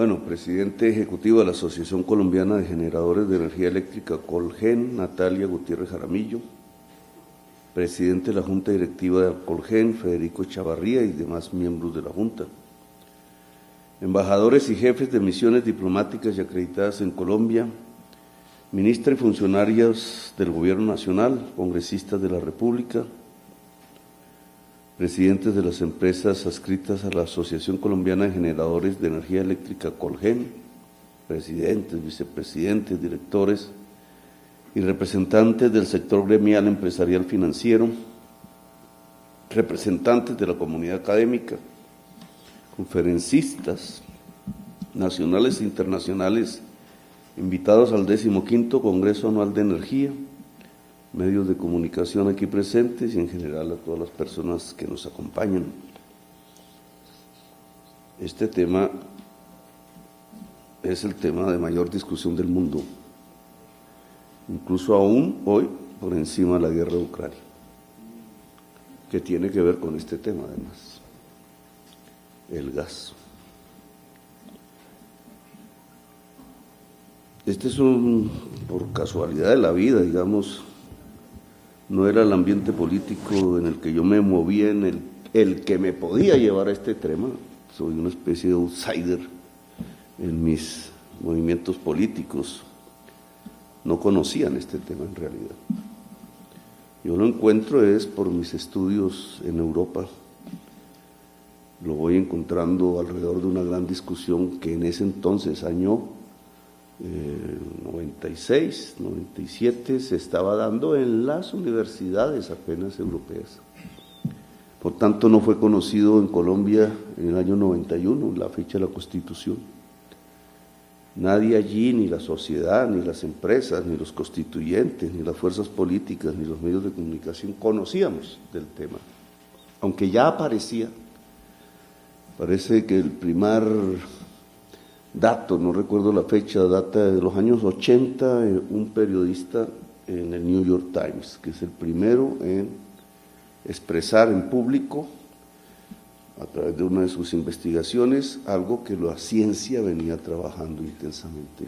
Bueno, presidente ejecutivo de la Asociación Colombiana de Generadores de Energía Eléctrica, Colgen, Natalia Gutiérrez Jaramillo. Presidente de la Junta Directiva de Colgen, Federico Chavarría, y demás miembros de la Junta. Embajadores y jefes de misiones diplomáticas y acreditadas en Colombia, ministra y funcionarios del Gobierno Nacional, congresistas de la República, presidentes de las empresas adscritas a la Asociación Colombiana de Generadores de Energía Eléctrica, Colgen, presidentes, vicepresidentes, directores y representantes del sector gremial, empresarial, financiero, representantes de la comunidad académica, conferencistas nacionales e internacionales, invitados al 15º Congreso Anual de Energía, medios de comunicación aquí presentes y en general a todas las personas que nos acompañan. Este tema es el tema de mayor discusión del mundo, incluso aún hoy por encima de la guerra de Ucrania, que tiene que ver con este tema además, el gas. Este es por casualidad de la vida, digamos, no era el ambiente político en el que yo me movía, en el que me podía llevar a este tema. Soy una especie de outsider en mis movimientos políticos. No conocían este tema en realidad. Yo lo encuentro es por mis estudios en Europa. Lo voy encontrando alrededor de una gran discusión que en ese entonces, año 96, 97, se estaba dando en las universidades apenas europeas. Por tanto, no fue conocido en Colombia en el año 91, la fecha de la Constitución. Nadie allí, ni la sociedad, ni las empresas, ni los constituyentes, ni las fuerzas políticas, ni los medios de comunicación conocíamos del tema, aunque ya aparecía. Parece que el primer dato, no recuerdo la fecha, data de los años 80, un periodista en el New York Times, que es el primero en expresar en público, a través de una de sus investigaciones, algo que la ciencia venía trabajando intensamente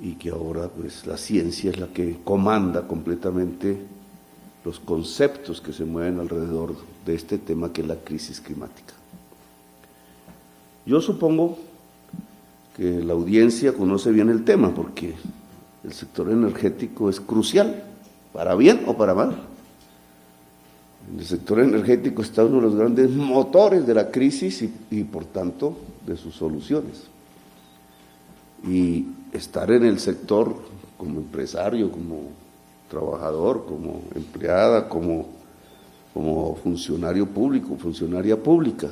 y que ahora pues la ciencia es la que comanda completamente los conceptos que se mueven alrededor de este tema que es la crisis climática. Yo supongo que la audiencia conoce bien el tema porque el sector energético es crucial, para bien o para mal. En el sector energético está uno de los grandes motores de la crisis y por tanto de sus soluciones. Y estar en el sector como empresario, como trabajador, como empleada, como funcionario público, funcionaria pública,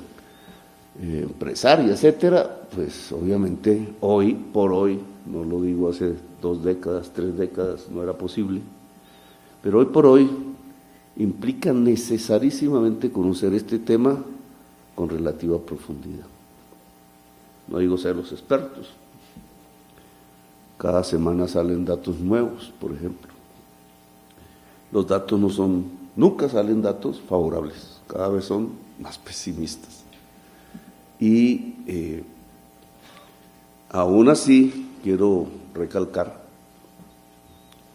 empresaria, etcétera, pues obviamente hoy por hoy, no lo digo hace 2 décadas, 3 décadas, no era posible, pero hoy por hoy implica necesarísimamente conocer este tema con relativa profundidad. No digo ser los expertos, cada semana salen datos nuevos, por ejemplo. Los datos nunca salen datos favorables, cada vez son más pesimistas. Y aún así quiero recalcar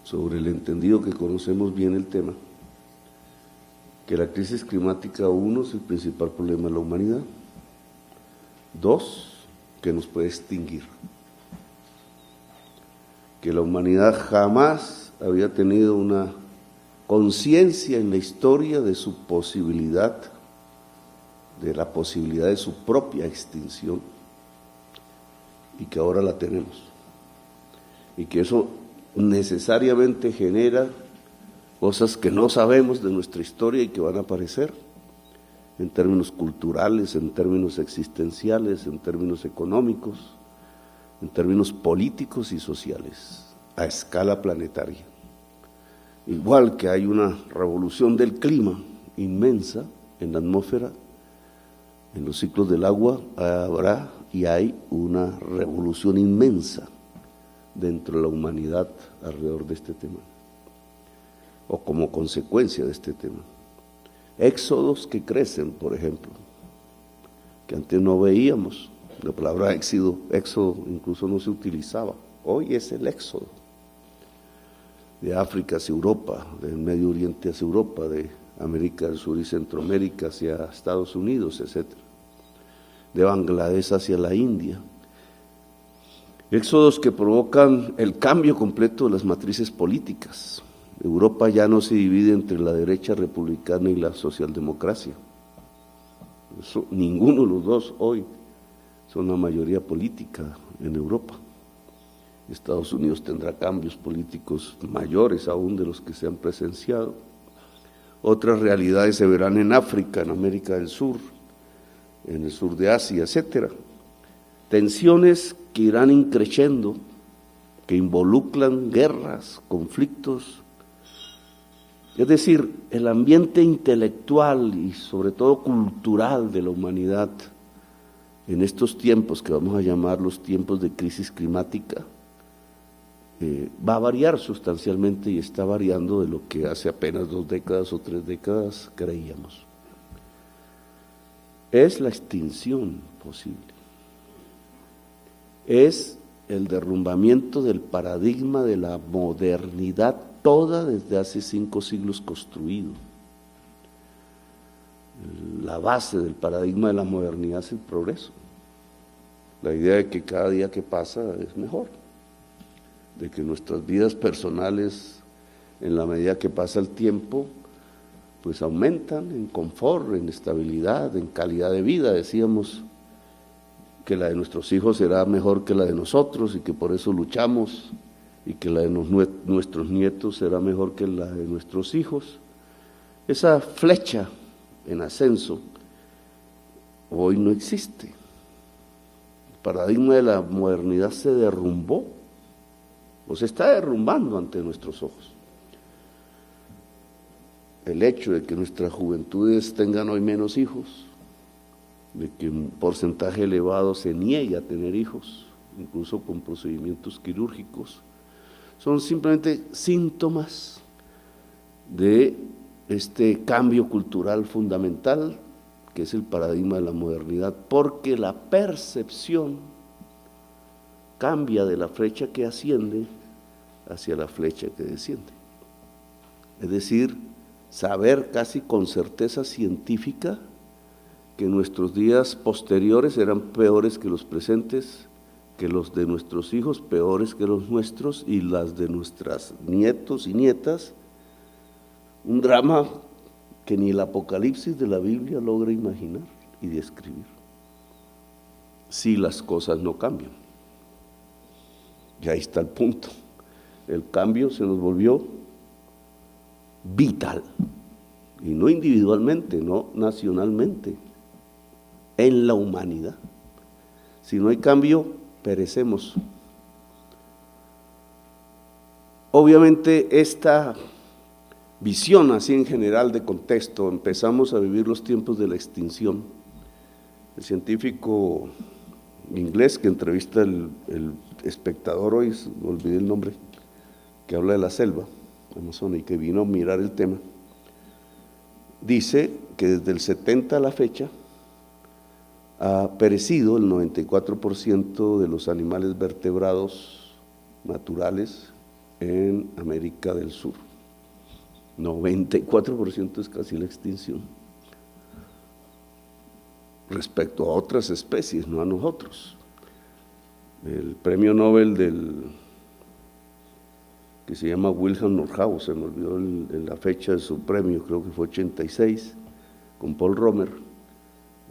sobre el entendido que conocemos bien el tema, que la crisis climática, 1, es el principal problema de la humanidad, 2, que nos puede extinguir, que la humanidad jamás había tenido una conciencia en la historia de su posibilidad, de la posibilidad de su propia extinción, y que ahora la tenemos, y que eso necesariamente genera cosas que no sabemos de nuestra historia y que van a aparecer en términos culturales, en términos existenciales, en términos económicos, en términos políticos y sociales, a escala planetaria. Igual que hay una revolución del clima inmensa en la atmósfera, en los ciclos del agua habrá y hay una revolución inmensa dentro de la humanidad alrededor de este tema, o como consecuencia de este tema. Éxodos que crecen, por ejemplo, que antes no veíamos, La palabra éxodo incluso no se utilizaba. Hoy es el éxodo. De África hacia Europa, del Medio Oriente hacia Europa, de América del Sur y Centroamérica hacia Estados Unidos, etc. De Bangladesh hacia la India. Éxodos que provocan el cambio completo de las matrices políticas. Europa ya no se divide entre la derecha republicana y la socialdemocracia. Ninguno de los dos hoy son la mayoría política en Europa. Estados Unidos tendrá cambios políticos mayores aún de los que se han presenciado. Otras realidades se verán en África, en América del Sur, en el sur de Asia, etcétera. Tensiones que irán increciendo, que involucran guerras, conflictos. Es decir, el ambiente intelectual y sobre todo cultural de la humanidad en estos tiempos que vamos a llamar los tiempos de crisis climática, va a variar sustancialmente y está variando de lo que hace apenas 2 décadas o 3 décadas creíamos. Es la extinción posible. Es el derrumbamiento del paradigma de la modernidad toda desde hace 5 siglos construido. La base del paradigma de la modernidad es el progreso. La idea de que cada día que pasa es mejor, de que nuestras vidas personales, en la medida que pasa el tiempo, pues aumentan en confort, en estabilidad, en calidad de vida. Decíamos que la de nuestros hijos será mejor que la de nosotros y que por eso luchamos, y que la de nuestros nietos será mejor que la de nuestros hijos. Esa flecha en ascenso hoy no existe. El paradigma de la modernidad se derrumbó, o se está derrumbando ante nuestros ojos. El hecho de que nuestras juventudes tengan hoy menos hijos, de que un porcentaje elevado se niegue a tener hijos, incluso con procedimientos quirúrgicos, son simplemente síntomas de este cambio cultural fundamental que es el paradigma de la modernidad, porque la percepción cambia de la flecha que asciende hacia la flecha que desciende. Es decir, saber casi con certeza científica que nuestros días posteriores serán peores que los presentes, que los de nuestros hijos peores que los nuestros, y las de nuestras nietos y nietas, un drama que ni el Apocalipsis de la Biblia logra imaginar y describir, si las cosas no cambian. Y ahí está el punto. El cambio se nos volvió vital, y no individualmente, no nacionalmente, en la humanidad. Si no hay cambio, perecemos. Obviamente esta visión así en general de contexto, empezamos a vivir los tiempos de la extinción. El científico inglés que entrevista el Espectador hoy, olvidé el nombre, que habla de la selva amazónica y que vino a mirar el tema, dice que desde el 70 a la fecha ha perecido el 94% de los animales vertebrados naturales en América del Sur. 94% es casi la extinción respecto a otras especies, no a nosotros. El premio Nobel que se llama Wilhelm Nordhaus, se me olvidó la fecha de su premio, creo que fue 86, con Paul Romer.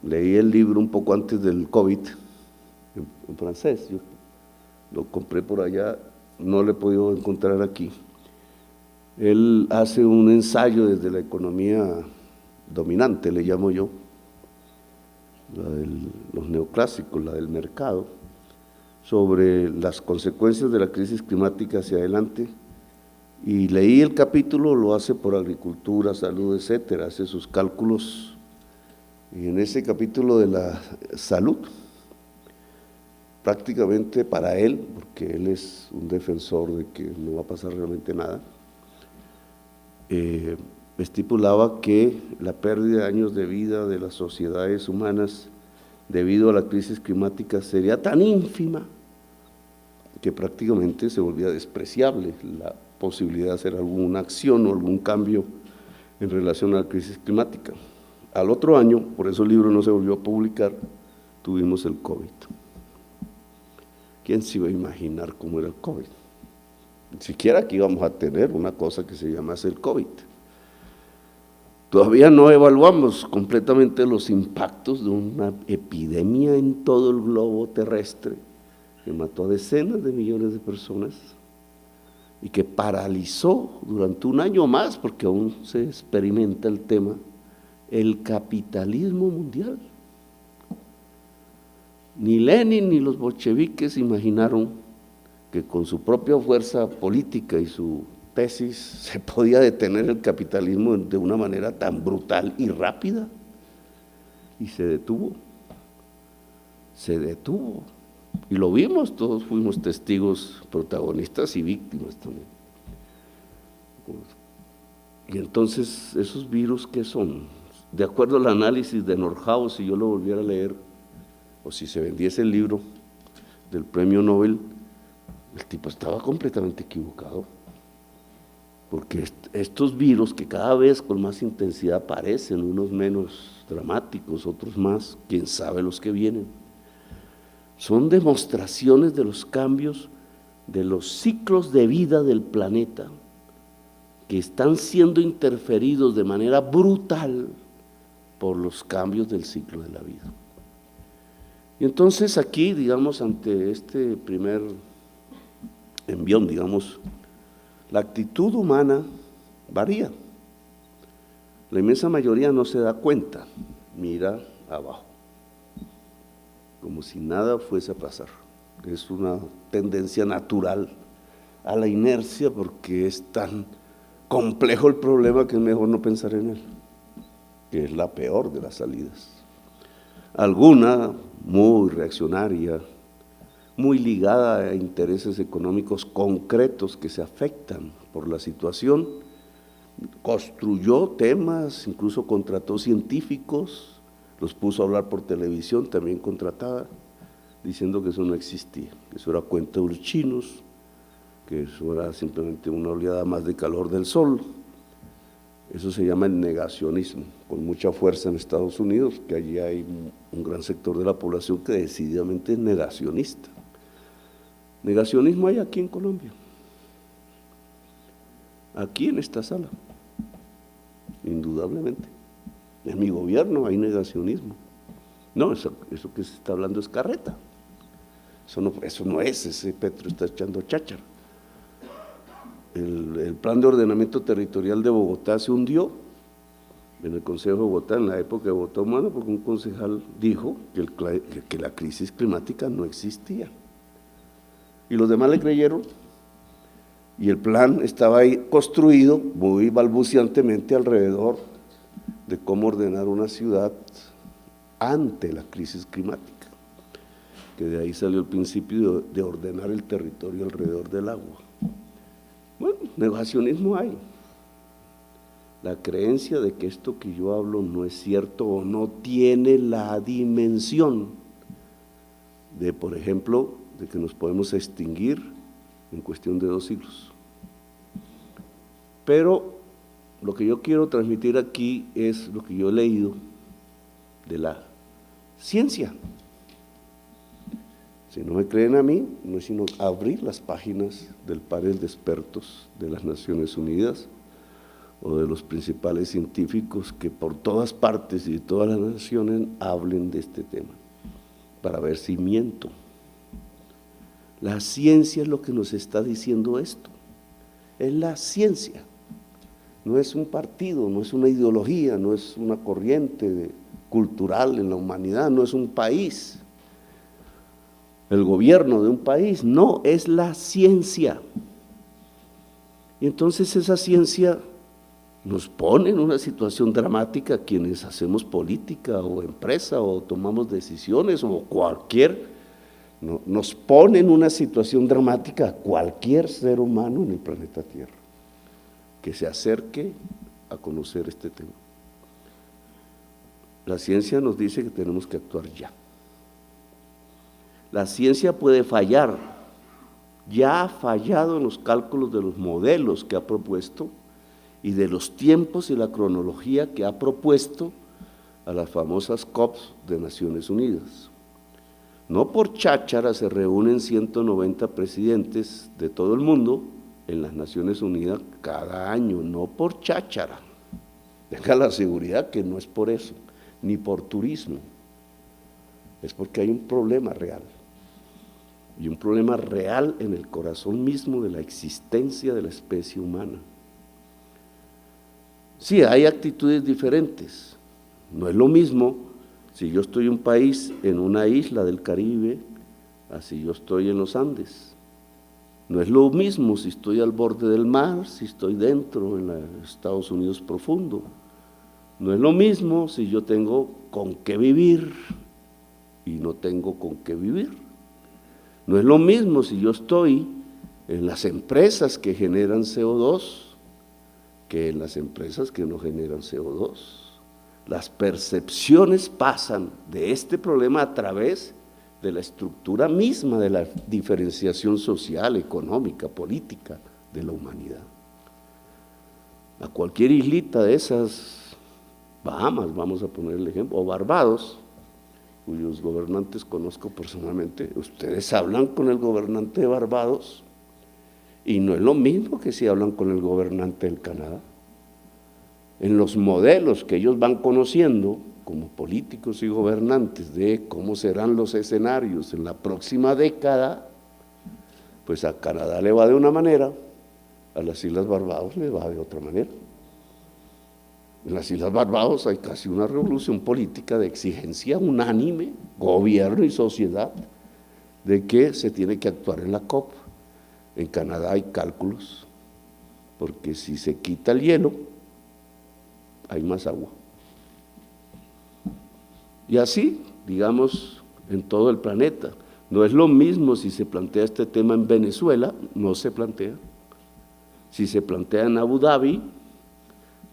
Leí el libro un poco antes del COVID, en francés, yo lo compré por allá, no lo he podido encontrar aquí. Él hace un ensayo desde la economía dominante, le llamo yo, la de los neoclásicos, la del mercado, sobre las consecuencias de la crisis climática hacia adelante, y leí el capítulo, lo hace por agricultura, salud, etcétera, hace sus cálculos, y en ese capítulo de la salud, prácticamente para él, porque él es un defensor de que no va a pasar realmente nada, estipulaba que la pérdida de años de vida de las sociedades humanas debido a la crisis climática sería tan ínfima que prácticamente se volvía despreciable la posibilidad de hacer alguna acción o algún cambio en relación a la crisis climática. Al otro año, por eso el libro no se volvió a publicar, tuvimos el COVID. ¿Quién se iba a imaginar cómo era el COVID? Ni siquiera que íbamos a tener una cosa que se llamase el COVID. Todavía no evaluamos completamente los impactos de una epidemia en todo el globo terrestre que mató a decenas de millones de personas y que paralizó durante un año más, porque aún se experimenta el tema, el capitalismo mundial. Ni Lenin ni los bolcheviques imaginaron que con su propia fuerza política y su tesis se podía detener el capitalismo de una manera tan brutal y rápida, y se detuvo, y lo vimos, todos fuimos testigos, protagonistas y víctimas también. Y entonces, ¿esos virus qué son? De acuerdo al análisis de Nordhaus, si yo lo volviera a leer, o si se vendiese el libro del premio Nobel, el tipo estaba completamente equivocado, porque estos virus que cada vez con más intensidad aparecen, unos menos dramáticos, otros más, quién sabe los que vienen, son demostraciones de los cambios de los ciclos de vida del planeta que están siendo interferidos de manera brutal por los cambios del ciclo de la vida. Y entonces aquí, digamos, ante este primer envión, digamos, la actitud humana varía. La inmensa mayoría no se da cuenta, mira abajo, como si nada fuese a pasar. Es una tendencia natural a la inercia porque es tan complejo el problema que es mejor no pensar en él, que es la peor de las salidas. Alguna muy reaccionaria, muy ligada a intereses económicos concretos que se afectan por la situación, construyó temas, incluso contrató científicos, los puso a hablar por televisión, también contratada, diciendo que eso no existía, que eso era cuento de los chinos, que eso era simplemente una oleada más de calor del sol. Eso se llama el negacionismo, con mucha fuerza en Estados Unidos, que allí hay un gran sector de la población que decididamente es negacionista. Negacionismo hay aquí en Colombia, aquí en esta sala, indudablemente. En mi gobierno hay negacionismo. No, eso que se está hablando es carreta. Eso no es, ese Petro está echando cháchara. El plan de ordenamiento territorial de Bogotá se hundió en el Consejo de Bogotá, en la época de Bogotá Humana, porque un concejal dijo que la crisis climática no existía. Y los demás le creyeron, y el plan estaba ahí construido muy balbuceantemente alrededor de cómo ordenar una ciudad ante la crisis climática, que de ahí salió el principio de ordenar el territorio alrededor del agua. Bueno, negacionismo hay. La creencia de que esto que yo hablo no es cierto o no tiene la dimensión de, por ejemplo, de que nos podemos extinguir en cuestión de 2 siglos. Pero lo que yo quiero transmitir aquí es lo que yo he leído de la ciencia. Si no me creen a mí, no es sino abrir las páginas del panel de expertos de las Naciones Unidas o de los principales científicos que por todas partes y de todas las naciones hablen de este tema, para ver si miento. La ciencia es lo que nos está diciendo esto, es la ciencia, no es un partido, no es una ideología, no es una corriente cultural en la humanidad, no es un país, el gobierno de un país, no, es la ciencia. Y entonces esa ciencia nos pone en una situación dramática quienes hacemos política o empresa o tomamos decisiones o nos pone en una situación dramática a cualquier ser humano en el planeta Tierra que se acerque a conocer este tema. La ciencia nos dice que tenemos que actuar ya. La ciencia puede fallar, ya ha fallado en los cálculos de los modelos que ha propuesto y de los tiempos y la cronología que ha propuesto a las famosas COPs de Naciones Unidas. No por cháchara se reúnen 190 presidentes de todo el mundo en las Naciones Unidas cada año, no por cháchara. Tenga la seguridad que no es por eso, ni por turismo, es porque hay un problema real, y un problema real en el corazón mismo de la existencia de la especie humana. Sí, hay actitudes diferentes, no es lo mismo si yo estoy en un país, en una isla del Caribe, así yo estoy en los Andes. No es lo mismo si estoy al borde del mar, si estoy dentro en los Estados Unidos profundo. No es lo mismo si yo tengo con qué vivir y no tengo con qué vivir. No es lo mismo si yo estoy en las empresas que generan CO2 que en las empresas que no generan CO2. Las percepciones pasan de este problema a través de la estructura misma de la diferenciación social, económica, política de la humanidad. A cualquier islita de esas, Bahamas, vamos a poner el ejemplo, o Barbados, cuyos gobernantes conozco personalmente, ustedes hablan con el gobernante de Barbados y no es lo mismo que si hablan con el gobernante del Canadá. En los modelos que ellos van conociendo como políticos y gobernantes de cómo serán los escenarios en la próxima década, pues a Canadá le va de una manera, a las Islas Barbados le va de otra manera. En las Islas Barbados hay casi una revolución política de exigencia unánime, gobierno y sociedad, de que se tiene que actuar en la COP. En Canadá hay cálculos, porque si se quita el hielo, hay más agua. Y así, digamos, en todo el planeta. No es lo mismo si se plantea este tema en Venezuela, no se plantea. Si se plantea en Abu Dhabi,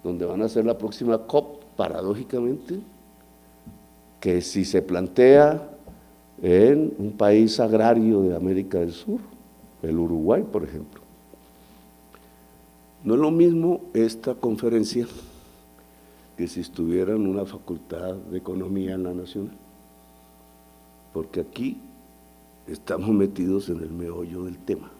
donde van a hacer la próxima COP, paradójicamente, que si se plantea en un país agrario de América del Sur, el Uruguay, por ejemplo. No es lo mismo esta conferencia que si estuviera en una facultad de economía en la Nacional, porque aquí estamos metidos en el meollo del tema.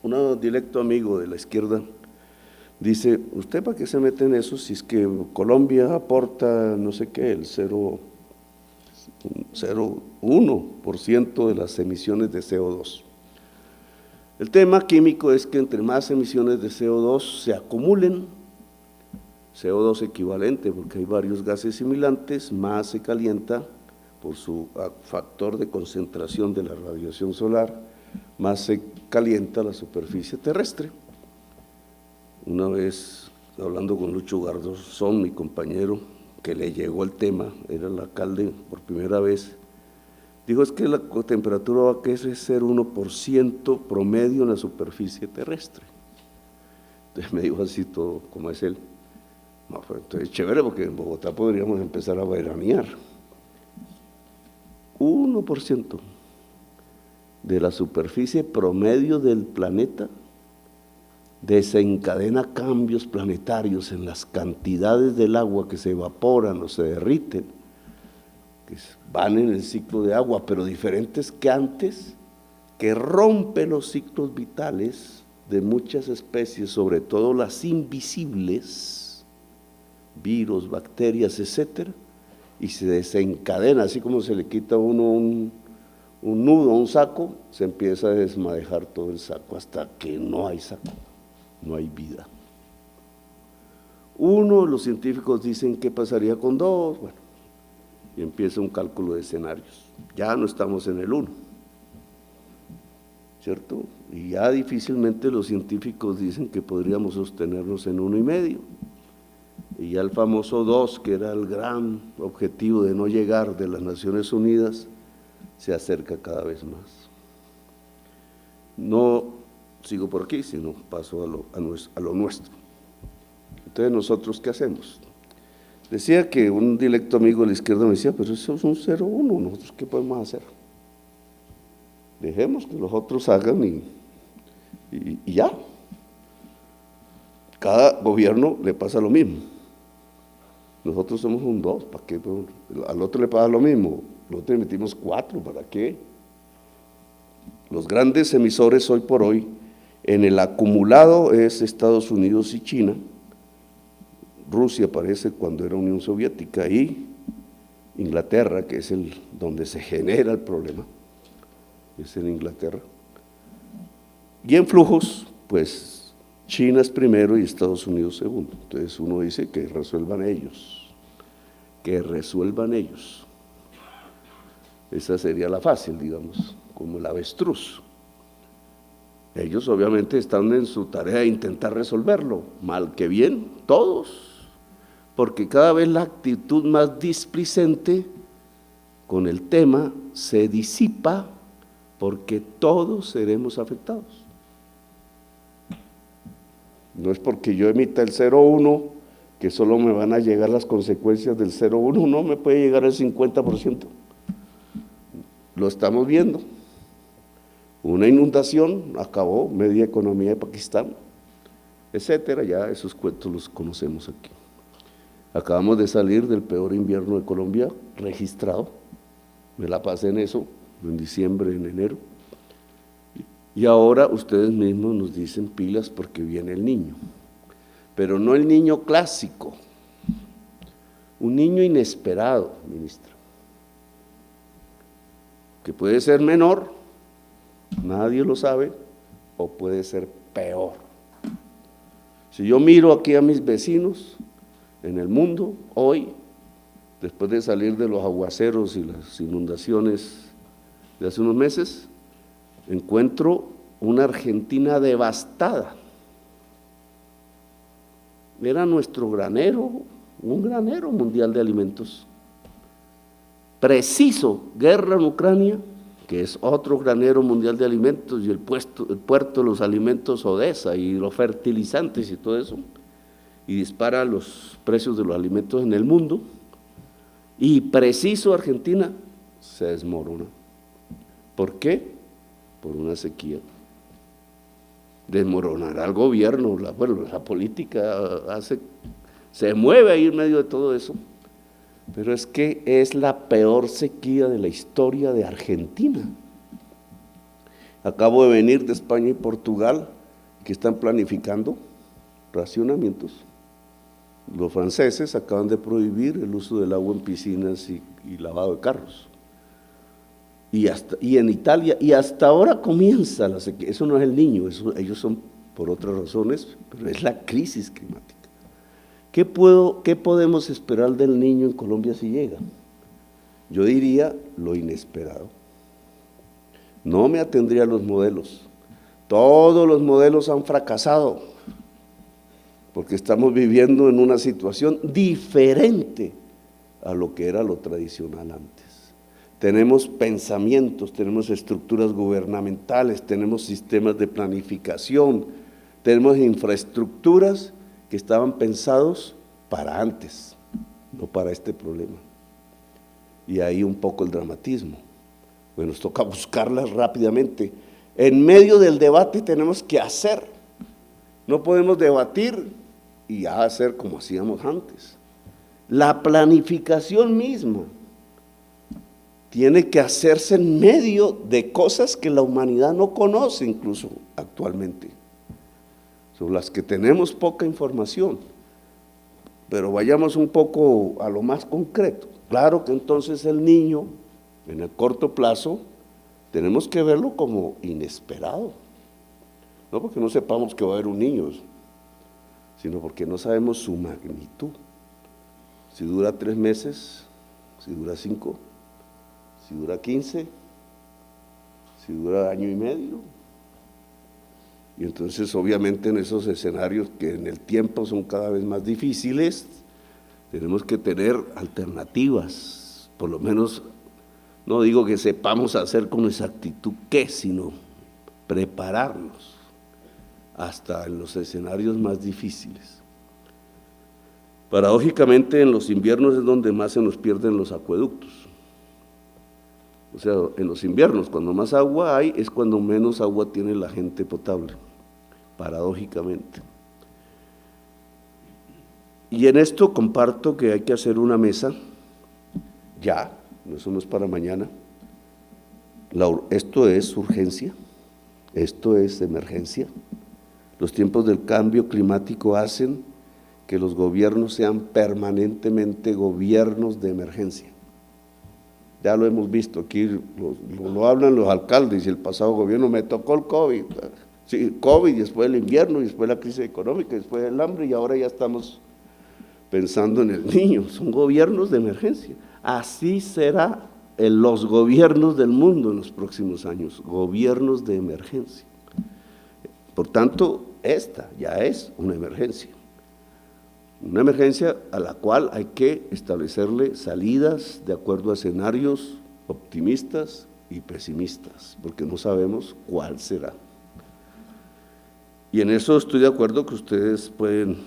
Un directo amigo de la izquierda dice, ¿usted para qué se mete en eso si es que Colombia aporta no sé qué, el 0,1% de las emisiones de CO2? El tema químico es que entre más emisiones de CO2 se acumulen, CO2 equivalente, porque hay varios gases similantes, más se calienta por su factor de concentración de la radiación solar, más se calienta la superficie terrestre. Una vez, hablando con Lucho Garzón, mi compañero, que le llegó el tema, era el alcalde por primera vez, dijo, es que la temperatura va a crecer 1% promedio en la superficie terrestre. Entonces me dijo así todo, como es él. No, pero entonces chévere, porque en Bogotá podríamos empezar a veranear. 1% de la superficie promedio del planeta desencadena cambios planetarios en las cantidades del agua que se evaporan o se derriten, que van en el ciclo de agua, pero diferentes que antes, que rompe los ciclos vitales de muchas especies, sobre todo las invisibles, virus, bacterias, etcétera, y se desencadena, así como se le quita a uno un nudo a un saco, se empieza a desmadejar todo el saco hasta que no hay saco, no hay vida. Uno, los científicos dicen qué pasaría con 2, bueno, y empieza un cálculo de escenarios. Ya no estamos en el 1, ¿cierto? Y ya difícilmente los científicos dicen que podríamos sostenernos en 1,5. Y ya el famoso 2, que era el gran objetivo de no llegar de las Naciones Unidas, se acerca cada vez más. No sigo por aquí, sino paso a lo nuestro. Entonces, ¿nosotros qué hacemos? Decía que un directo amigo de la izquierda me decía, pero eso es un 0-1, ¿nosotros qué podemos hacer? Dejemos que los otros hagan y ya. Cada gobierno le pasa lo mismo. Nosotros somos un 2, ¿para qué? Al otro le pasa lo mismo, nosotros emitimos 4, ¿para qué? Los grandes emisores hoy por hoy, en el acumulado es Estados Unidos y China. Rusia aparece cuando era Unión Soviética, y Inglaterra, que es donde se genera el problema, es en Inglaterra. Y en flujos, pues China es primero y Estados Unidos segundo. Entonces uno dice que resuelvan ellos, que resuelvan ellos. Esa sería la fácil, digamos, como el avestruz. Ellos obviamente están en su tarea de intentar resolverlo, mal que bien, todos, porque cada vez la actitud más displicente con el tema se disipa, porque todos seremos afectados. No es porque yo emita el 0,1 que solo me van a llegar las consecuencias del 0,1, no, me puede llegar el 50%. Lo estamos viendo. Una inundación acabó media economía de Pakistán, etcétera, ya esos cuentos los conocemos aquí. Acabamos de salir del peor invierno de Colombia registrado, me la pasé en eso, en diciembre, en enero, y ahora ustedes mismos nos dicen pilas porque viene el niño, pero no el niño clásico, un niño inesperado, ministra, que puede ser menor, nadie lo sabe, o puede ser peor. Si yo miro aquí a mis vecinos en el mundo, hoy, después de salir de los aguaceros y las inundaciones de hace unos meses, encuentro una Argentina devastada. Era nuestro granero, un granero mundial de alimentos. Preciso, guerra en Ucrania, que es otro granero mundial de alimentos, y el puerto de los alimentos Odessa y los fertilizantes y todo eso, y dispara los precios de los alimentos en el mundo, y preciso Argentina se desmorona. ¿Por qué? Por una sequía. Desmoronará el gobierno, la política se mueve ahí en medio de todo eso, pero es que es la peor sequía de la historia de Argentina. Acabo de venir de España y Portugal, que están planificando racionamientos. Los franceses acaban de prohibir el uso del agua en piscinas y lavado de carros. Y en Italia, y hasta ahora comienza la sequía. Eso no es el niño, ellos son por otras razones, pero es la crisis climática. ¿Qué podemos esperar del niño en Colombia si llega? Yo diría lo inesperado. No me atendría a los modelos. Todos los modelos han fracasado, porque estamos viviendo en una situación diferente a lo que era lo tradicional antes. Tenemos pensamientos, tenemos estructuras gubernamentales, tenemos sistemas de planificación, tenemos infraestructuras que estaban pensados para antes, no para este problema. Y ahí un poco el dramatismo. Bueno, nos toca buscarlas rápidamente. En medio del debate tenemos que hacer. No podemos debatir y ya hacer como hacíamos antes. La planificación misma tiene que hacerse en medio de cosas que la humanidad no conoce incluso actualmente, sobre las que tenemos poca información. Pero vayamos un poco a lo más concreto. Claro que entonces el niño, en el corto plazo, tenemos que verlo como inesperado. No porque no sepamos que va a haber un niño, sino porque no sabemos su magnitud. Si dura 3 meses, si dura 5, si dura 15, si dura año y medio. Y entonces obviamente en esos escenarios que en el tiempo son cada vez más difíciles, tenemos que tener alternativas, por lo menos, no digo que sepamos hacer con exactitud qué, sino prepararnos hasta en los escenarios más difíciles. Paradójicamente, en los inviernos es donde más se nos pierden los acueductos. O sea, en los inviernos, cuando más agua hay, es cuando menos agua tiene la gente potable, paradójicamente. Y en esto comparto que hay que hacer una mesa, ya, eso no es para mañana. Esto es urgencia, esto es emergencia. Los tiempos del cambio climático hacen que los gobiernos sean permanentemente gobiernos de emergencia. Ya lo hemos visto, aquí lo hablan los alcaldes, y el pasado gobierno me tocó el COVID, sí, COVID, y después el invierno, y después la crisis económica, y después el hambre, y ahora ya estamos pensando en el niño. Son gobiernos de emergencia. Así será en los gobiernos del mundo en los próximos años, gobiernos de emergencia. Por tanto, esta ya es una emergencia a la cual hay que establecerle salidas de acuerdo a escenarios optimistas y pesimistas, porque no sabemos cuál será. Y en eso estoy de acuerdo que ustedes pueden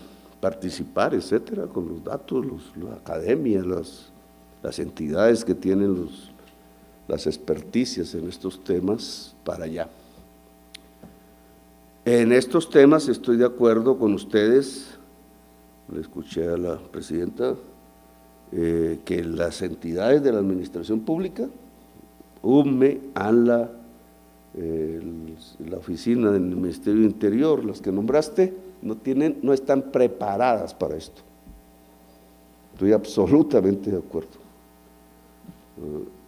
participar, etcétera, con los datos, la academia, las entidades que tienen las experticias en estos temas para allá. En estos temas estoy de acuerdo con ustedes, le escuché a la presidenta, que las entidades de la administración pública, UME, ANLA, la oficina del Ministerio del Interior, las que nombraste, no están preparadas para esto. Estoy absolutamente de acuerdo.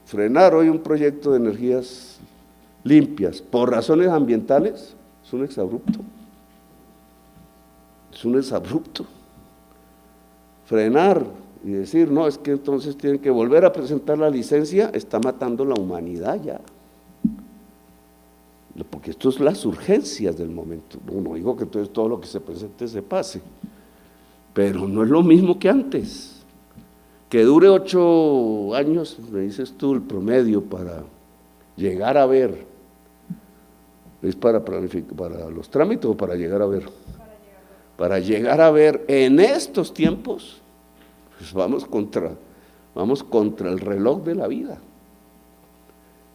Frenar hoy un proyecto de energías limpias por razones ambientales es un exabrupto. Es un exabrupto. Frenar y decir, no, es que entonces tienen que volver a presentar la licencia, está matando la humanidad ya. Porque esto es las urgencias del momento. No digo que entonces todo lo que se presente se pase, pero no es lo mismo que antes. Que dure 8 años, me dices tú, el promedio para llegar a ver, ¿es para planificar, para los trámites o para llegar a ver? Para llegar a ver en estos tiempos, pues vamos contra el reloj de la vida.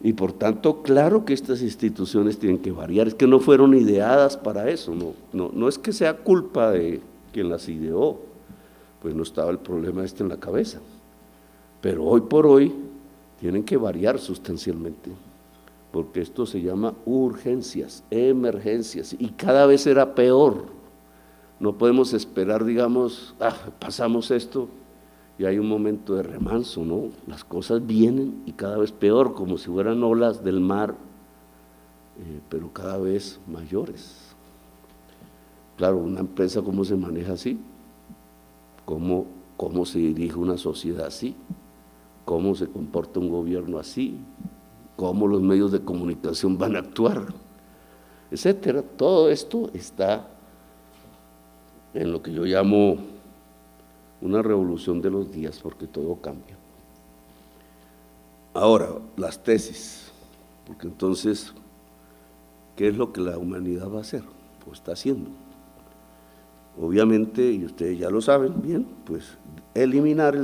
Y por tanto, claro que estas instituciones tienen que variar, es que no fueron ideadas para eso, no es que sea culpa de quien las ideó, pues no estaba el problema en la cabeza, pero hoy por hoy tienen que variar sustancialmente, porque esto se llama urgencias, emergencias, y cada vez será peor. No podemos esperar, digamos, pasamos esto y hay un momento de remanso, ¿no? Las cosas vienen y cada vez peor, como si fueran olas del mar, pero cada vez mayores. Claro, una empresa, ¿cómo se maneja así? ¿Cómo se dirige una sociedad así? ¿Cómo se comporta un gobierno así? ¿Cómo los medios de comunicación van a actuar? Etcétera. Todo esto está en lo que yo llamo una revolución de los días, porque todo cambia. Ahora, las tesis, porque entonces, ¿qué es lo que la humanidad va a hacer? O está haciendo. Obviamente, y ustedes ya lo saben bien, pues eliminar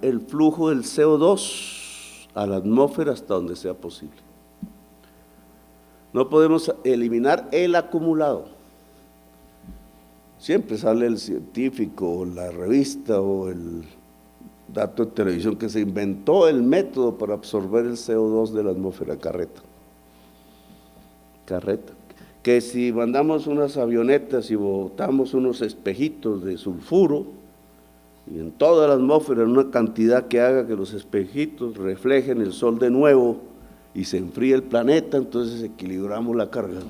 el flujo del CO2 a la atmósfera hasta donde sea posible. No podemos eliminar el acumulado. Siempre sale el científico, o la revista, o el dato de televisión que se inventó el método para absorber el CO2 de la atmósfera, carreta. Que si mandamos unas avionetas y botamos unos espejitos de sulfuro, y en toda la atmósfera en una cantidad que haga que los espejitos reflejen el sol de nuevo y se enfríe el planeta, entonces equilibramos la carga.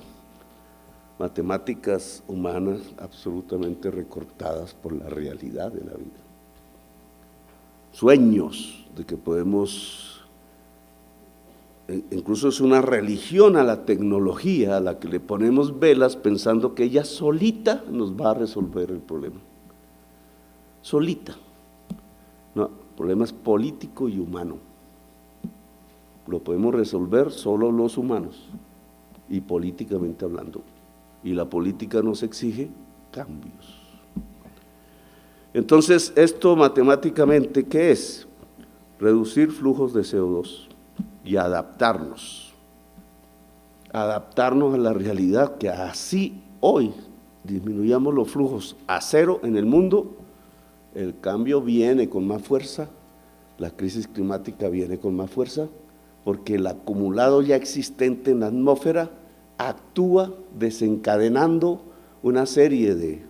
Matemáticas humanas absolutamente recortadas por la realidad de la vida. Sueños de que podemos, incluso es una religión a la tecnología a la que le ponemos velas pensando que ella solita nos va a resolver el problema. Solita. No, el problema es político y humano. Lo podemos resolver solo los humanos y políticamente hablando. Y la política nos exige cambios. Entonces, esto matemáticamente, ¿qué es? Reducir flujos de CO2 y adaptarnos a la realidad, que así hoy disminuyamos los flujos a cero en el mundo, el cambio viene con más fuerza, la crisis climática viene con más fuerza, porque el acumulado ya existente en la atmósfera actúa desencadenando una serie de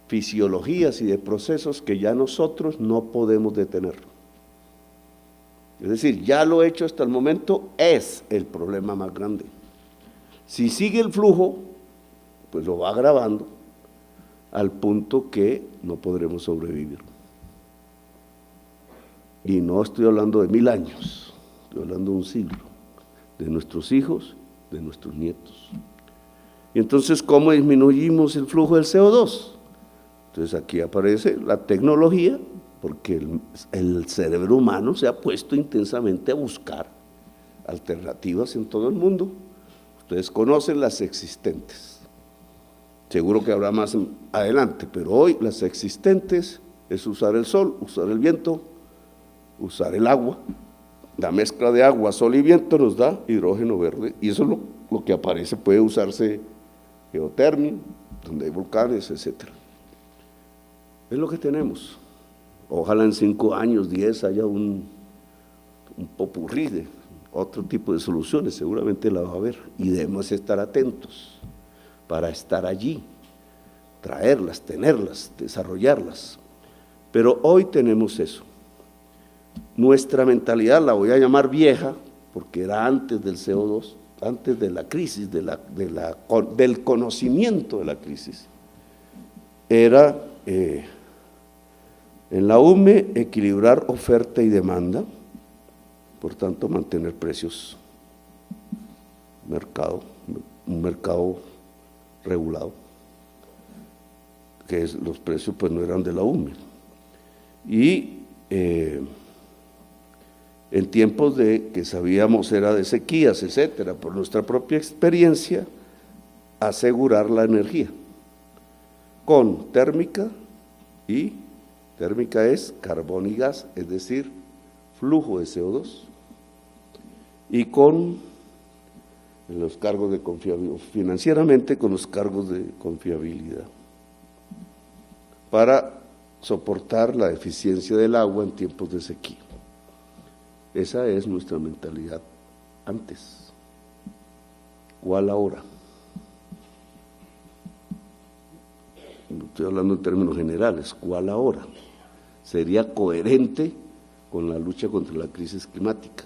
fisiologías y de procesos que ya nosotros no podemos detener. Es decir, ya lo hecho hasta el momento es el problema más grande. Si sigue el flujo, pues lo va agravando al punto que no podremos sobrevivir. Y no estoy hablando de 1000 años, estoy hablando de un siglo, de nuestros hijos, de nuestros nietos. Y entonces, ¿cómo disminuimos el flujo del CO2? Entonces aquí aparece la tecnología, porque el cerebro humano se ha puesto intensamente a buscar alternativas en todo el mundo. Ustedes conocen las existentes, seguro que habrá más adelante, pero hoy las existentes es usar el sol, usar el viento, usar el agua. La mezcla de agua, sol y viento nos da hidrógeno verde, y eso es lo que aparece. Puede usarse geotermia, donde hay volcanes, etcétera. Es lo que tenemos. Ojalá en 5 años, 10 haya un popurrí de otro tipo de soluciones, seguramente la va a haber, y debemos estar atentos para estar allí, traerlas, tenerlas, desarrollarlas. Pero hoy tenemos eso. Nuestra mentalidad, la voy a llamar vieja, porque era antes del CO2, antes de la crisis, del conocimiento de la crisis, era en la UME equilibrar oferta y demanda, por tanto mantener precios, un mercado regulado, que los precios pues no eran de la UME. Y en tiempos de que sabíamos era de sequías, etcétera, por nuestra propia experiencia, asegurar la energía con térmica, y térmica es carbón y gas, es decir, flujo de CO2, y con los cargos de confiabilidad, financieramente con los cargos de confiabilidad, para soportar la deficiencia del agua en tiempos de sequía. Esa es nuestra mentalidad antes. ¿Cuál ahora? Estoy hablando en términos generales. ¿Cuál ahora? Sería coherente con la lucha contra la crisis climática.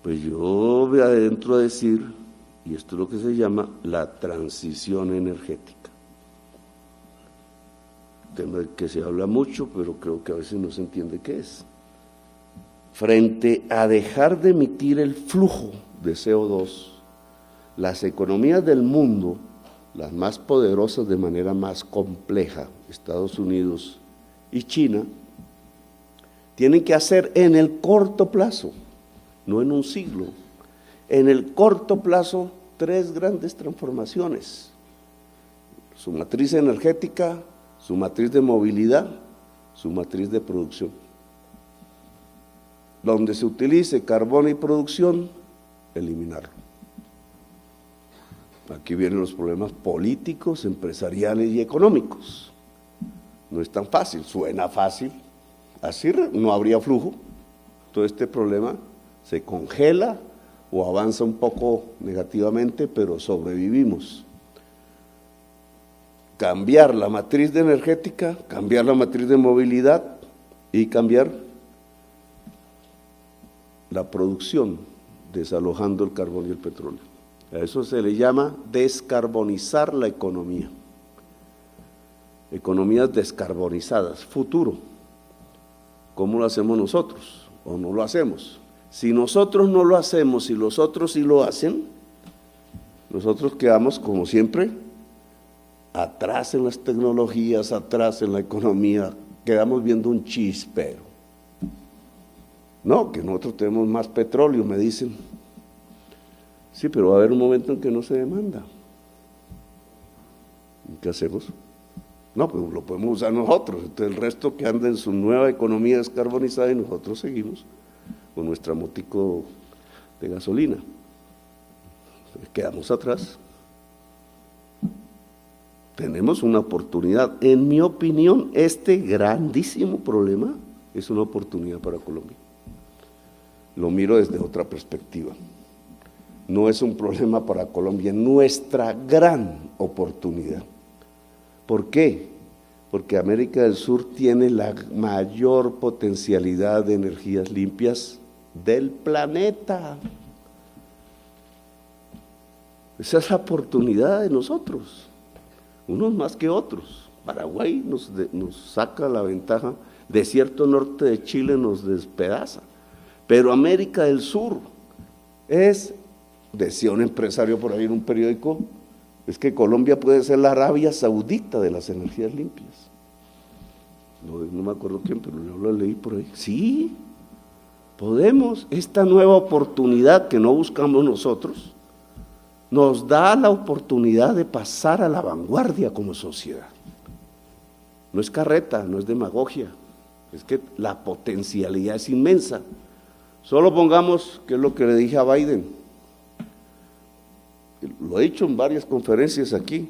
Pues yo me adentro a decir, y esto es lo que se llama la transición energética. Tema del que se habla mucho, pero creo que a veces no se entiende qué es. Frente a dejar de emitir el flujo de CO2, las economías del mundo, las más poderosas de manera más compleja, Estados Unidos y China, tienen que hacer en el corto plazo, no en un siglo, en el corto plazo 3 grandes transformaciones: su matriz energética, su matriz de movilidad, su matriz de producción. Donde se utilice carbón y producción, eliminarlo. Aquí vienen los problemas políticos, empresariales y económicos. No es tan fácil, suena fácil, así no habría flujo. Todo este problema se congela o avanza un poco negativamente, pero sobrevivimos. Cambiar la matriz energética, cambiar la matriz de movilidad y cambiar la producción, desalojando el carbón y el petróleo. A eso se le llama descarbonizar la economía. Economías descarbonizadas, futuro. ¿Cómo lo hacemos nosotros? ¿O no lo hacemos? Si nosotros no lo hacemos y los otros sí lo hacen, nosotros quedamos, como siempre, atrás en las tecnologías, atrás en la economía, quedamos viendo un chispero. No, que nosotros tenemos más petróleo, me dicen. Sí, pero va a haber un momento en que no se demanda. ¿Qué hacemos? No, pues lo podemos usar nosotros, entonces el resto que anda en su nueva economía descarbonizada y nosotros seguimos con nuestra motico de gasolina. Quedamos atrás. Tenemos una oportunidad. En mi opinión, este grandísimo problema es una oportunidad para Colombia. Lo miro desde otra perspectiva. No es un problema para Colombia, es nuestra gran oportunidad. ¿Por qué? Porque América del Sur tiene la mayor potencialidad de energías limpias del planeta. Esa es la oportunidad de nosotros, unos más que otros. Paraguay nos saca la ventaja, desierto norte de Chile nos despedaza, pero América del Sur es, decía un empresario por ahí en un periódico, es que Colombia puede ser la Arabia Saudita de las energías limpias. No me acuerdo quién, pero yo lo leí por ahí. Sí, podemos. Esta nueva oportunidad que no buscamos nosotros nos da la oportunidad de pasar a la vanguardia como sociedad. No es carreta, no es demagogia, es que la potencialidad es inmensa. Solo pongamos, que es lo que le dije a Biden, lo he dicho en varias conferencias aquí,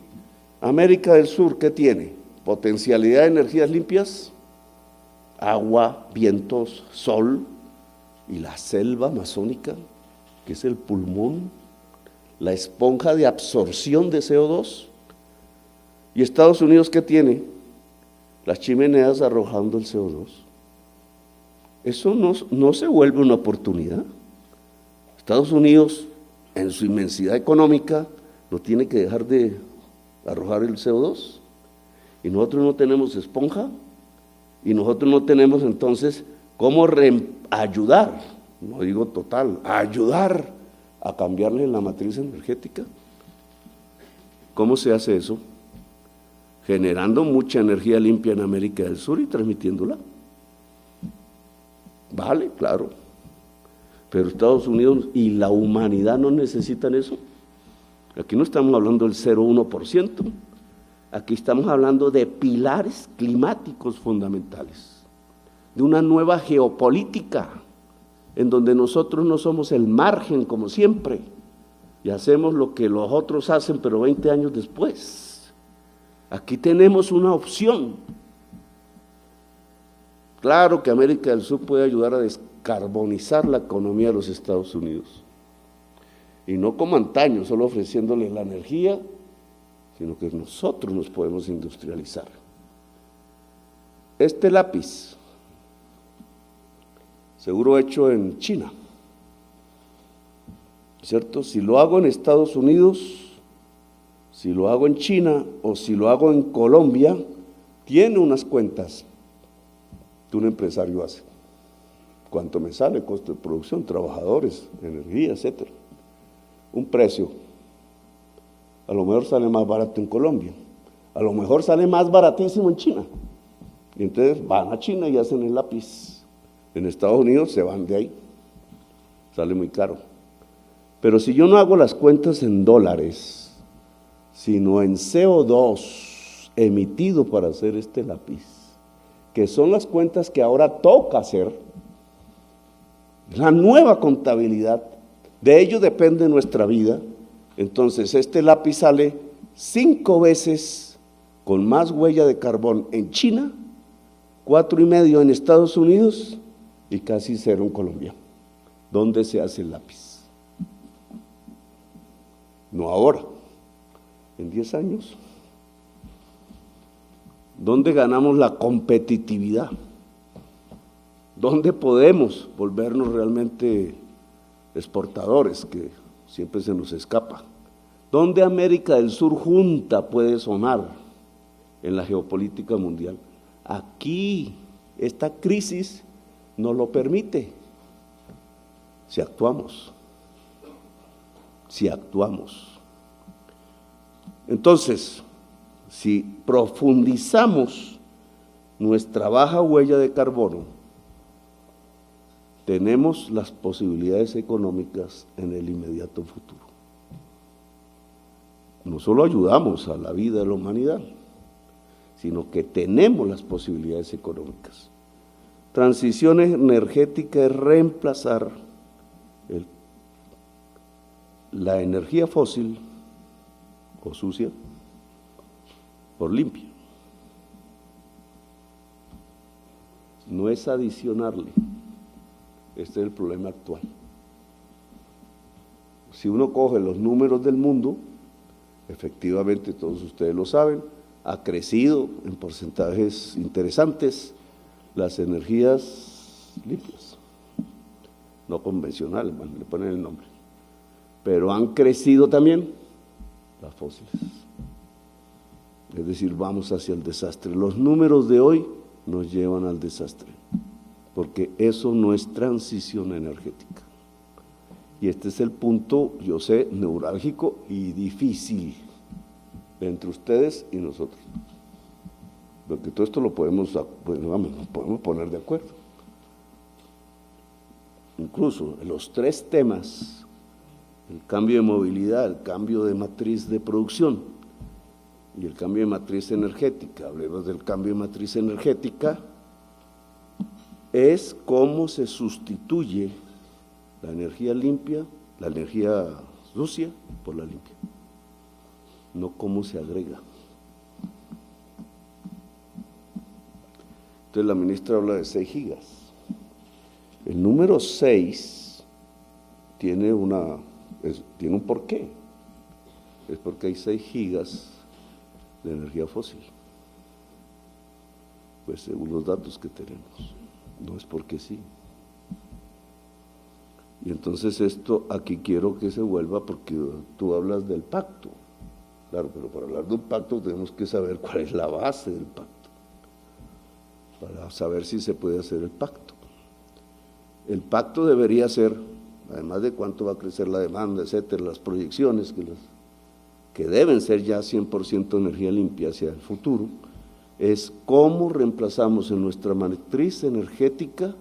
América del Sur, ¿qué tiene? Potencialidad de energías limpias, agua, vientos, sol y la selva amazónica, que es el pulmón, la esponja de absorción de CO2. ¿Y Estados Unidos qué tiene? Las chimeneas arrojando el CO2. Eso no se vuelve una oportunidad. Estados Unidos, en su inmensidad económica, no tiene que dejar de arrojar el CO2. Y nosotros no tenemos esponja, y nosotros no tenemos entonces cómo ayudar, no digo total, ayudar a cambiarle la matriz energética. ¿Cómo se hace eso? Generando mucha energía limpia en América del Sur y transmitiéndola. Vale, claro. Pero Estados Unidos y la humanidad no necesitan eso. Aquí no estamos hablando del 0,1%. Aquí estamos hablando de pilares climáticos fundamentales, de una nueva geopolítica, en donde nosotros no somos el margen como siempre, y hacemos lo que los otros hacen, pero 20 años después. Aquí tenemos una opción. Claro que América del Sur puede ayudar a descarbonizar la economía de los Estados Unidos, y no como antaño, solo ofreciéndoles la energía, sino que nosotros nos podemos industrializar. Este lápiz, seguro hecho en China, ¿cierto? Si lo hago en Estados Unidos, si lo hago en China o si lo hago en Colombia, tiene unas cuentas que un empresario hace. ¿Cuánto me sale? Costo de producción, trabajadores, energía, etcétera. Un precio. A lo mejor sale más barato en Colombia, a lo mejor sale más baratísimo en China. Y entonces van a China y hacen el lápiz. En Estados Unidos se van de ahí, sale muy caro. Pero si yo no hago las cuentas en dólares, sino en CO2 emitido para hacer este lápiz, que son las cuentas que ahora toca hacer, la nueva contabilidad, de ello depende nuestra vida. Entonces este lápiz sale 5 veces con más huella de carbón en China, 4,5 en Estados Unidos y casi 0 en Colombia. ¿Dónde se hace el lápiz? No ahora, en 10 años. ¿Dónde ganamos la competitividad? ¿Dónde podemos volvernos realmente exportadores, que siempre se nos escapa? ¿Dónde América del Sur junta puede sonar en la geopolítica mundial? Aquí, esta crisis nos lo permite, si actuamos. Entonces, si profundizamos nuestra baja huella de carbono, tenemos las posibilidades económicas en el inmediato futuro. No solo ayudamos a la vida de la humanidad, sino que tenemos las posibilidades económicas. Transición energética es reemplazar la energía fósil o sucia por limpia. No es adicionarle. Este es el problema actual. Si uno coge los números del mundo, efectivamente todos ustedes lo saben, ha crecido en porcentajes interesantes las energías limpias, no convencionales, bueno, le ponen el nombre, pero han crecido también las fósiles. Es decir, vamos hacia el desastre. Los números de hoy nos llevan al desastre, porque eso no es transición energética. Y este es el punto, yo sé, neurálgico y difícil entre ustedes y nosotros. Porque todo esto lo podemos, bueno, vamos, nos podemos poner de acuerdo. Incluso los tres temas, el cambio de movilidad, el cambio de matriz de producción y el cambio de matriz energética, hablemos del cambio de matriz energética, es cómo se sustituye la energía limpia, la energía sucia por la limpia, no cómo se agrega. Entonces la ministra habla de 6 gigas. El número 6 tiene un porqué. Es porque hay 6 gigas de energía fósil. Pues según los datos que tenemos, no es porque sí. Y entonces esto aquí quiero que se vuelva, porque tú hablas del pacto. Claro, pero para hablar de un pacto tenemos que saber cuál es la base del pacto, para saber si se puede hacer el pacto. El pacto debería ser, además de cuánto va a crecer la demanda, etcétera, las proyecciones que deben ser ya 100% energía limpia hacia el futuro, es cómo reemplazamos en nuestra matriz energética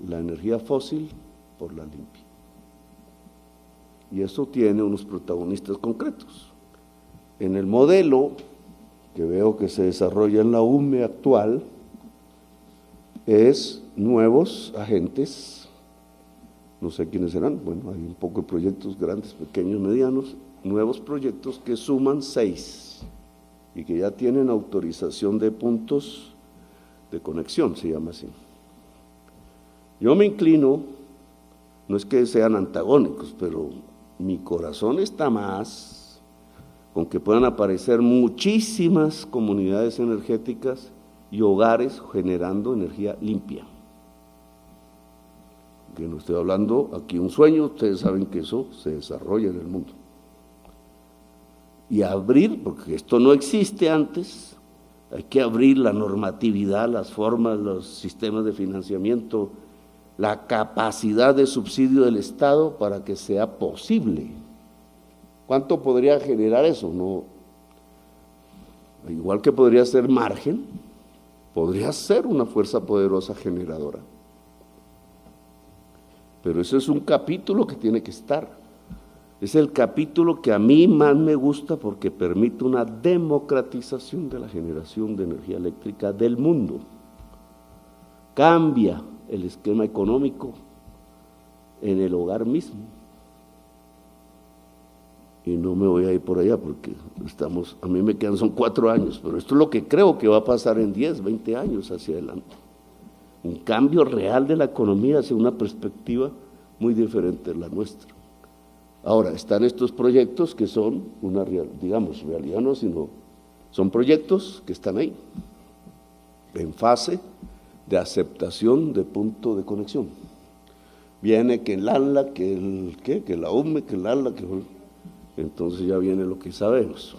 la energía fósil por la limpia. Y eso tiene unos protagonistas concretos. En el modelo que veo que se desarrolla en la UME actual, es nuevos agentes, no sé quiénes serán, bueno, hay un poco de proyectos grandes, pequeños, medianos, nuevos proyectos que suman 6 y que ya tienen autorización de puntos de conexión, se llama así. Yo me inclino, no es que sean antagónicos, pero mi corazón está más con que puedan aparecer muchísimas comunidades energéticas y hogares generando energía limpia. Que no estoy hablando aquí un sueño, ustedes saben que eso se desarrolla en el mundo. Y abrir, porque esto no existe antes, hay que abrir la normatividad, las formas, los sistemas de financiamiento, la capacidad de subsidio del Estado para que sea posible. ¿Cuánto podría generar eso? No, igual que podría ser margen, podría ser una fuerza poderosa generadora. Pero eso es un capítulo que tiene que estar. Es el capítulo que a mí más me gusta porque permite una democratización de la generación de energía eléctrica del mundo. Cambia el esquema económico en el hogar mismo. Y no me voy a ir por allá porque a mí me quedan, son 4 años, pero esto es lo que creo que va a pasar en 10, 20 años hacia adelante. Un cambio real de la economía hacia una perspectiva muy diferente de la nuestra. Ahora, están estos proyectos que son una realidad no, sino son proyectos que están ahí, en fase de aceptación de punto de conexión. Viene que el ANLA, que la UME, que el ANLA, entonces ya viene lo que sabemos.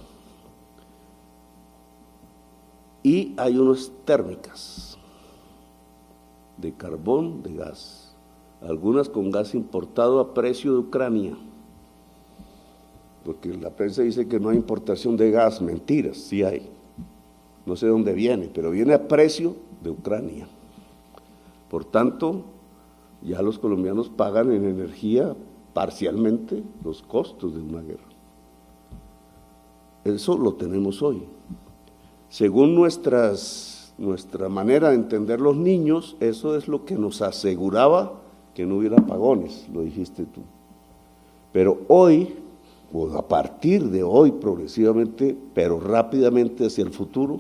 Y hay unas térmicas de carbón, de gas, algunas con gas importado a precio de Ucrania, porque la prensa dice que no hay importación de gas, mentiras, sí hay, no sé dónde viene, pero viene a precio de Ucrania. Por tanto, ya los colombianos pagan en energía parcialmente los costos de una guerra. Eso lo tenemos hoy. Según nuestra manera de entender los niños, eso es lo que nos aseguraba que no hubiera apagones, lo dijiste tú. Pero hoy, o a partir de hoy progresivamente, pero rápidamente hacia el futuro,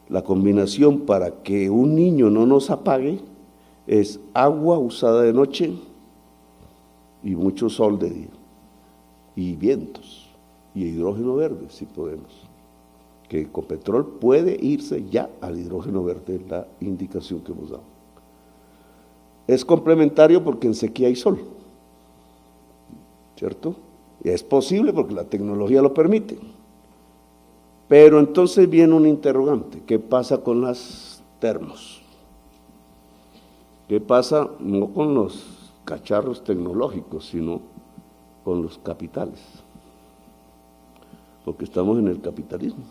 la combinación para que un niño no nos apague es agua usada de noche y mucho sol de día, y vientos, y hidrógeno verde, si podemos. Que Ecopetrol puede irse ya al hidrógeno verde, la indicación que hemos dado. Es complementario porque en sequía hay sol, ¿cierto? Y es posible porque la tecnología lo permite. Pero entonces viene un interrogante: ¿qué pasa con las termos? ¿Qué pasa no con los cacharros tecnológicos, sino con los capitales? Porque estamos en el capitalismo.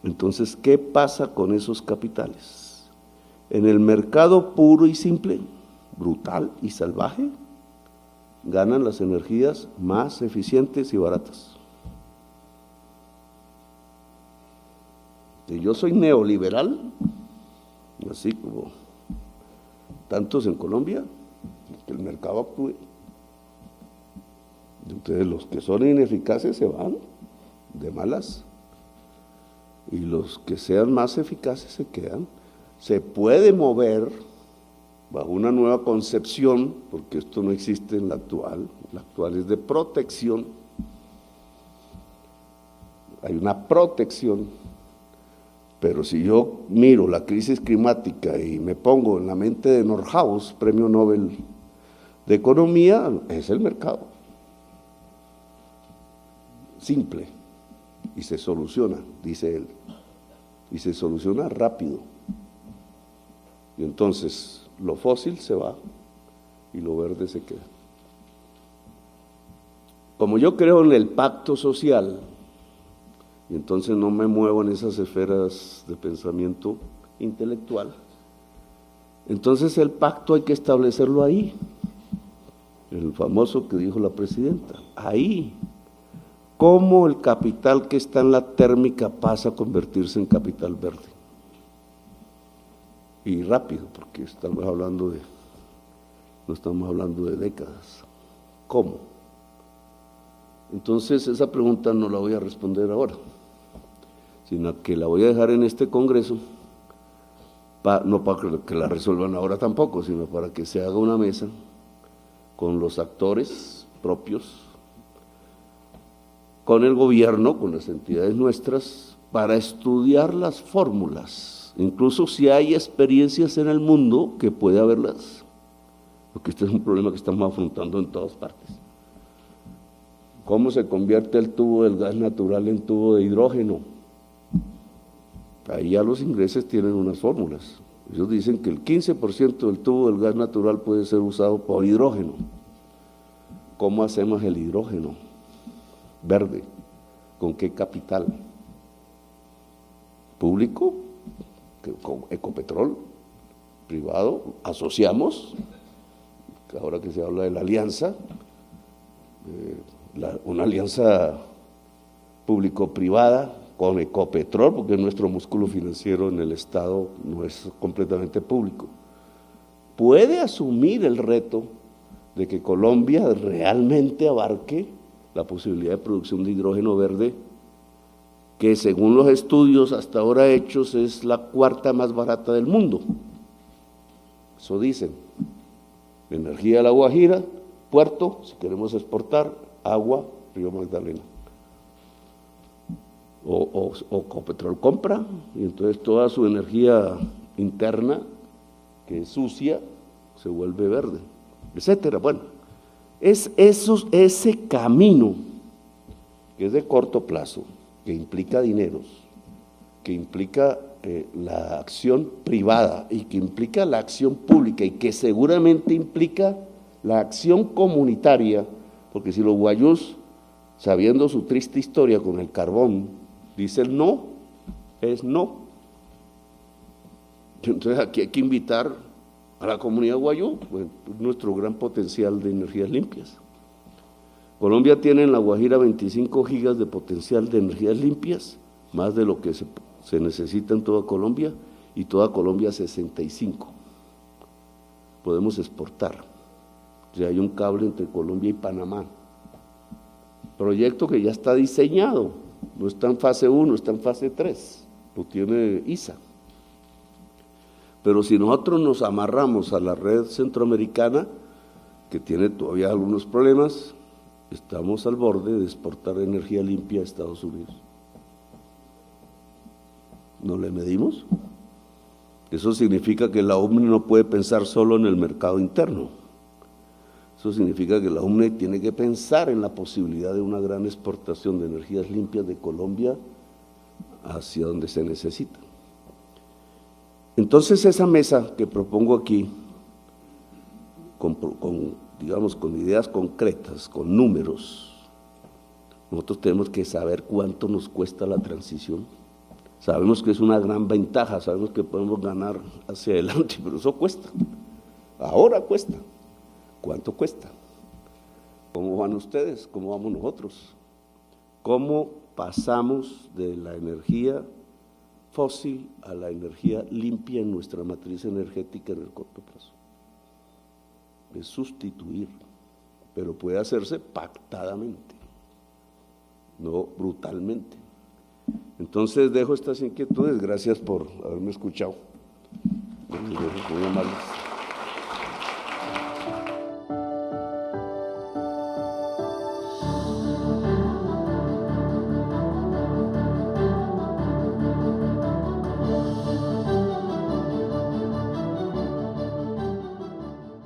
Entonces, ¿qué pasa con esos capitales? En el mercado puro y simple, brutal y salvaje, ganan las energías más eficientes y baratas. Y yo soy neoliberal, así como tantos en Colombia, que el mercado actúe. Entonces los que son ineficaces se van de malas, y los que sean más eficaces se quedan. Se puede mover bajo una nueva concepción, porque esto no existe en la actual es de protección. Hay una protección, pero si yo miro la crisis climática y me pongo en la mente de Nordhaus, premio Nobel de Economía, es el mercado. Simple, y se soluciona, dice él, y se soluciona rápido. Y entonces lo fósil se va y lo verde se queda. Como yo creo en el pacto social, y entonces no me muevo en esas esferas de pensamiento intelectual, entonces el pacto hay que establecerlo ahí, el famoso que dijo la presidenta, ahí. ¿Cómo el capital que está en la térmica pasa a convertirse en capital verde? Y rápido, porque no estamos hablando de décadas. ¿Cómo? Entonces esa pregunta no la voy a responder ahora, sino que la voy a dejar en este congreso, no para que la resuelvan ahora tampoco, sino para que se haga una mesa con los actores propios, con el gobierno, con las entidades nuestras, para estudiar las fórmulas, incluso si hay experiencias en el mundo que puede haberlas, porque este es un problema que estamos afrontando en todas partes. ¿Cómo se convierte el tubo del gas natural en tubo de hidrógeno? Ahí ya los ingleses tienen unas fórmulas. Ellos dicen que el 15% del tubo del gas natural puede ser usado por hidrógeno. ¿Cómo hacemos el hidrógeno verde? ¿Con qué capital? ¿Público? ¿Con Ecopetrol? ¿Privado? ¿Asociamos? Ahora que se habla de la alianza, una alianza público-privada con Ecopetrol, porque nuestro músculo financiero en el Estado no es completamente público. ¿Puede asumir el reto de que Colombia realmente abarque la posibilidad de producción de hidrógeno verde, que según los estudios hasta ahora hechos es la cuarta más barata del mundo? Eso dicen. Energía de la Guajira, puerto, si queremos exportar, agua, Río Magdalena. O Ecopetrol compra, y entonces toda su energía interna, que es sucia, se vuelve verde, etcétera. Bueno, es ese camino que es de corto plazo, que implica dineros, que implica la acción privada y que implica la acción pública y que seguramente implica la acción comunitaria, porque si los guayús, sabiendo su triste historia con el carbón, dicen no, es no. Entonces aquí hay que invitar a la comunidad guayú, pues, nuestro gran potencial de energías limpias. Colombia tiene en La Guajira 25 gigas de potencial de energías limpias, más de lo que se necesita en toda Colombia, y toda Colombia 65. Podemos exportar. O sea, hay un cable entre Colombia y Panamá. Proyecto que ya está diseñado, no está en fase 1, está en fase 3, lo tiene ISA. Pero si nosotros nos amarramos a la red centroamericana, que tiene todavía algunos problemas, estamos al borde de exportar energía limpia a Estados Unidos. ¿No le medimos? Eso significa que la UMNE no puede pensar solo en el mercado interno. Eso significa que la UMNE tiene que pensar en la posibilidad de una gran exportación de energías limpias de Colombia hacia donde se necesita. Entonces esa mesa que propongo aquí, digamos, con ideas concretas, con números, nosotros tenemos que saber cuánto nos cuesta la transición. Sabemos que es una gran ventaja, sabemos que podemos ganar hacia adelante, pero eso cuesta. Ahora cuesta. ¿Cuánto cuesta? ¿Cómo van ustedes? ¿Cómo vamos nosotros? ¿Cómo pasamos de la energía fósil a la energía limpia en nuestra matriz energética en el corto plazo? Es sustituir, pero puede hacerse pactadamente, no brutalmente. Entonces dejo estas inquietudes, gracias por haberme escuchado. Muy amables.